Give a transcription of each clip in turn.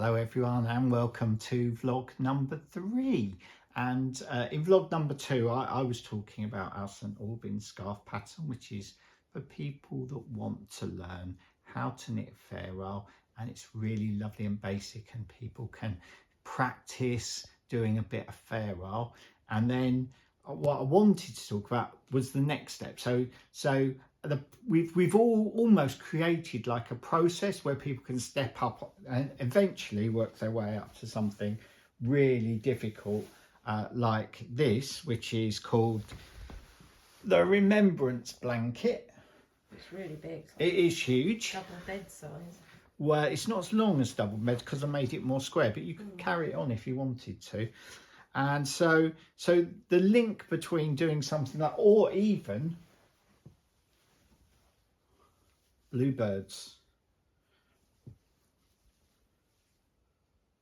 Hello everyone and welcome to vlog number 3, and in vlog number 2 I was talking about our St Albans scarf pattern, which is for people that want to learn how to knit Fairisle, and it's really lovely and basic and people can practice doing a bit of Fairisle. And then what I wanted to talk about was the next step. We've all almost created like a process where people can step up and eventually work their way up to something really difficult, like this, which is called the Remembrance Blanket. It's really big. It is huge. Double bed size. Well, it's not as long as double bed because I made it more square, but you can carry it on if you wanted to. And so the link between doing something like, or even bluebirds,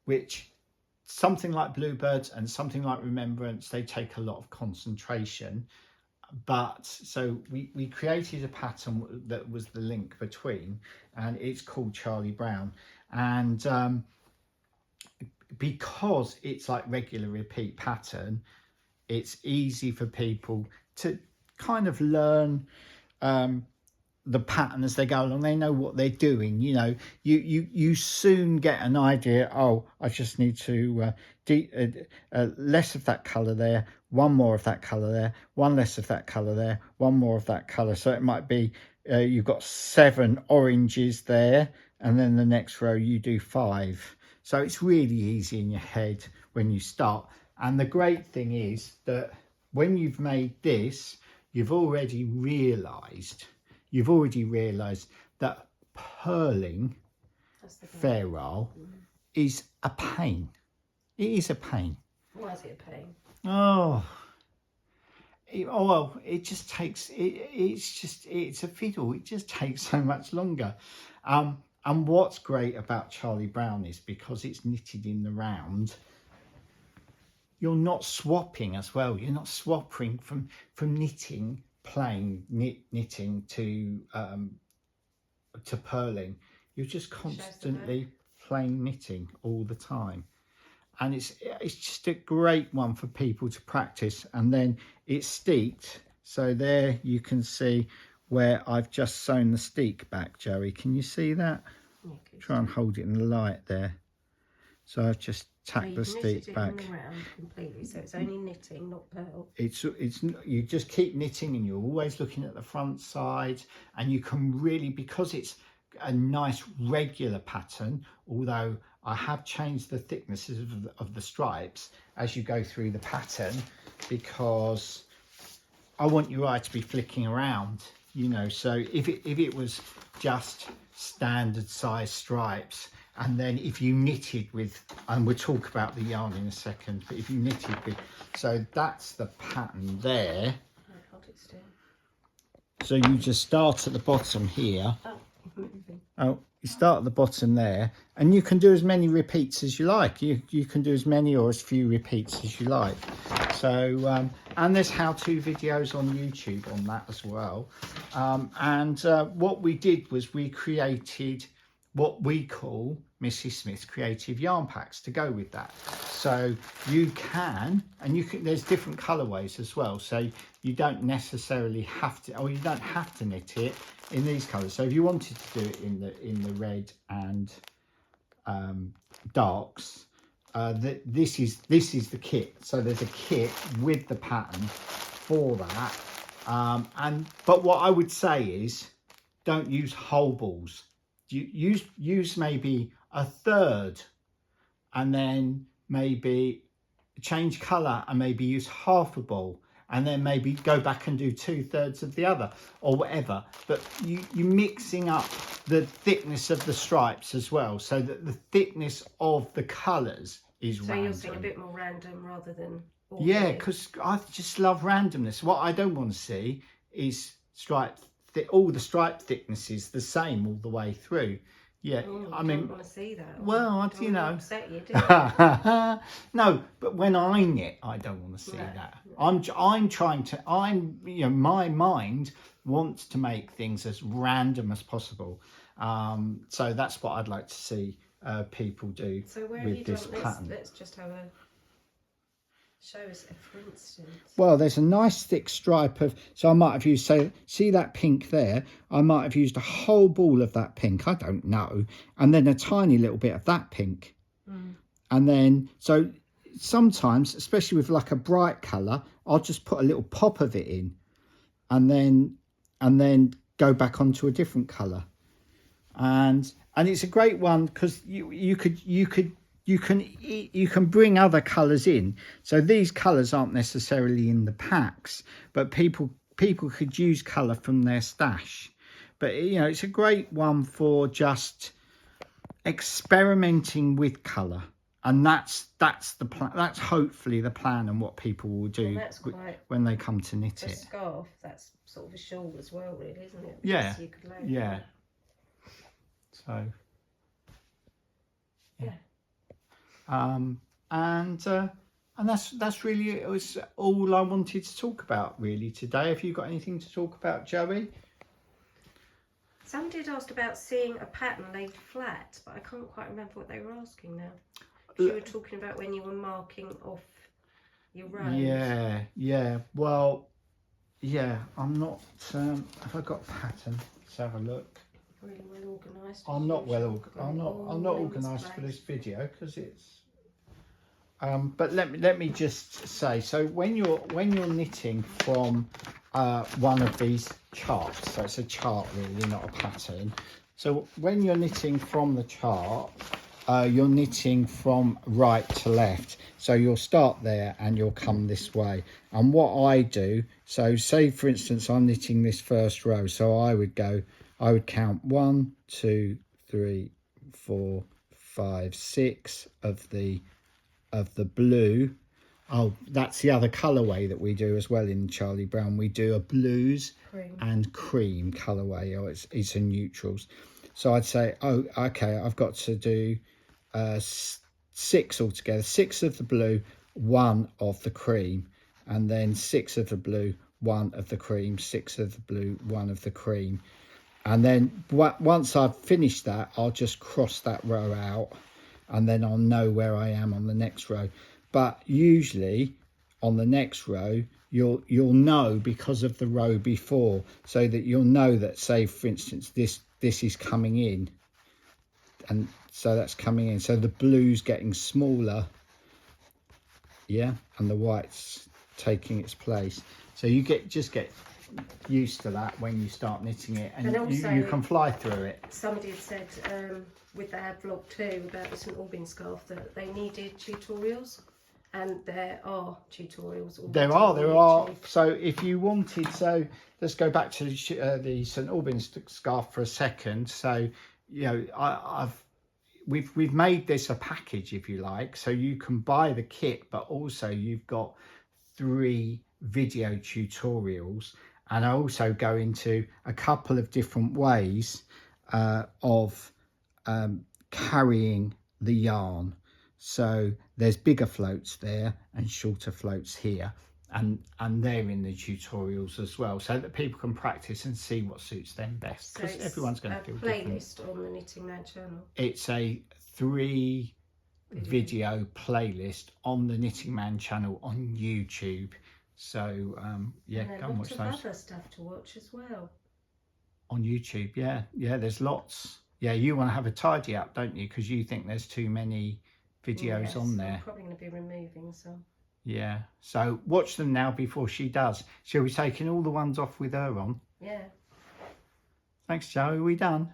which something like bluebirds and something like remembrance, they take a lot of concentration. But so we created a pattern that was the link between, and it's called Charlie Brown. And because it's like regular repeat pattern, it's easy for people to kind of learn the pattern as they go along. They know what they're doing. You know, you soon get an idea. Oh, I just need to less of that color there, one more of that color there, one less of that color there, one more of that color. So it might be you've got 7 oranges there, and then the next row you do 5. So it's really easy in your head when you start. And the great thing is that when you've made this, you've already realized that purling Fairisle is a pain. It is a pain. Why is it a pain? Well, it just takes, it's a fiddle. It just takes so much longer. And what's great about Charlie Brown is because it's knitted in the round, you're not swapping as well. You're not swapping from knitting, plain knitting to purling. You're just constantly plain knitting all the time. And it's just a great one for people to practice. And then it's steeked. So there you can see where I've just sewn the steek back, Joey. Can you see that? Yeah, try and hold it in the light there. So I've just tacked the steek back. Completely, so it's only knitting, not purl. It's you just keep knitting, and you're always looking at the front side, and you can really, because it's a nice regular pattern, although I have changed the thicknesses of the stripes as you go through the pattern, because I want your eye to be flicking around, you know. So if it was just standard size stripes, and then if you knitted with, and we'll talk about the yarn in a second, but if you knitted with, so that's the pattern there. Hold it still. So you just start at the bottom here. Oh, you start at the bottom there, and you can do as many repeats as you like. You can do as many or as few repeats as you like. So and there's how-to videos on YouTube on that as well. What we did was we created what we call Mrs. Smith's creative yarn packs to go with that. So you can, there's different colorways as well. So you don't necessarily have to, or you don't have to knit it in these colors. So if you wanted to do it in the red and darks, this is the kit. So there's a kit with the pattern for that. But what I would say is, don't use whole balls. Use maybe a third, and then maybe change color and maybe use half a ball, and then maybe go back and do 2/3 of the other, or whatever. But you mixing up the thickness of the stripes as well, so that the thickness of the colors is random. So you're saying a bit more random rather than ordinary. Yeah, because I just love randomness. What I don't want to see is all the stripe thicknesses the same all the way through. Yeah, I mean, don't want to see that. Well, you know, upset you, do you? no, but when I knit, I don't want to see that. I'm trying to. You know, my mind wants to make things as random as possible. So that's what I'd like to see people do So where have you with this done? pattern. Let's just have a show us, for instance. Well, there's a nice thick stripe of, so I might have used, say, see that pink there? I might have used a whole ball of that pink, I don't know, and then a tiny little bit of that pink. And then, so sometimes, especially with like a bright colour, I'll just put a little pop of it in, and then go back onto a different colour. And it's a great one because you can bring other colours in. So these colours aren't necessarily in the packs, but people could use colour from their stash. But you know, it's a great one for just experimenting with colour. And that's the plan. That's hopefully the plan and what people will do when they come to knit A it. scarf, that's sort of a shawl as well, really, isn't it? Yeah, You could layer yeah. it. So, Yeah. And that's really it. It was all I wanted to talk about really today. Have you got anything to talk about, Joey? Somebody had asked about seeing a pattern laid flat, but I can't quite remember what they were asking now. You were talking about when you were marking off your rows. Yeah. Well, yeah. I'm not. Have I got a pattern? Let's have a look. Really well organised. I'm not I'm not organised for this video because it's. But let me just say. So when you're knitting from one of these charts, so it's a chart really, not a pattern. So when you're knitting from the chart, you're knitting from right to left. So you'll start there and you'll come this way. And what I do, so say for instance I'm knitting this first row, so I would count 1, 2, 3, 4, 5, 6 of the blue. Oh, that's the other colourway that we do as well in Charlie Brown. We do a blues and cream colourway, or it's a neutrals. So I'd say, oh, okay, I've got to do 6 altogether. 6 of the blue, 1 of the cream, and then 6 of the blue, 1 of the cream, 6 of the blue, 1 of the cream. And then once I've finished that, I'll just cross that row out, and then I'll know where I am on the next row. But usually on the next row, you'll know because of the row before, so that you'll know that, say for instance, this is coming in, and so that's coming in. So the blue's getting smaller, yeah, and the white's taking its place. So you just get used to that when you start knitting it, and also, you can fly through it. Somebody had said with their vlog too about the St Albans scarf that they needed tutorials, and there are tutorials. There are. So if you wanted, so let's go back to the St Albans scarf for a second. So you know, we've made this a package, if you like, so you can buy the kit, but also you've got 3 video tutorials, and I also go into a couple of different ways of carrying the yarn. So there's bigger floats there and shorter floats here, and they're in the tutorials as well, so that people can practice and see what suits them best, because so everyone's going to feel playlist different. On the Knitting Man channel. It's a 3 video playlist on the Knitting Man channel on YouTube. So yeah, go and watch those. Lots of other stuff to watch as well on YouTube. Yeah, there's lots. Yeah, you want to have a tidy up, don't you? Because you think there's too many videos on there. I'm probably going to be removing some. Yeah, so watch them now before she does. She'll be taking all the ones off with her on. Yeah. Thanks, Joe. Are we done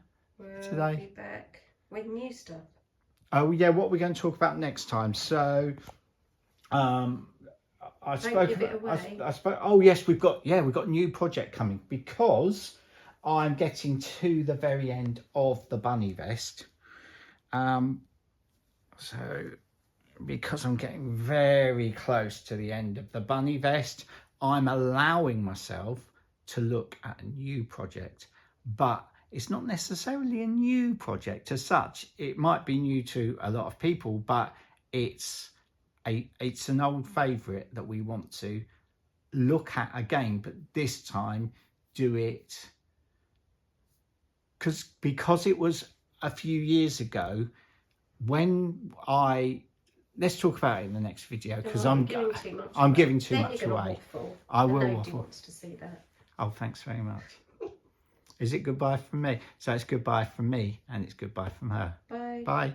today? We'll be back with new stuff. Oh yeah, what we're going to talk about next time. So I spoke. Oh yes, we've got a new project coming, because I'm getting to the very end of the bunny vest. So because I'm getting very close to the end of the bunny vest, I'm allowing myself to look at a new project, but it's not necessarily a new project as such. It might be new to a lot of people, but it's an old favourite that we want to look at again, but this time do it because it was a few years ago. let's talk about it in the next video, because I'm giving too much Then you're away. gonna waffle, I and will nobody waffle. wants to see that. Oh, thanks very much. Is it goodbye from me? So it's goodbye from me and it's goodbye from her. Bye. Bye.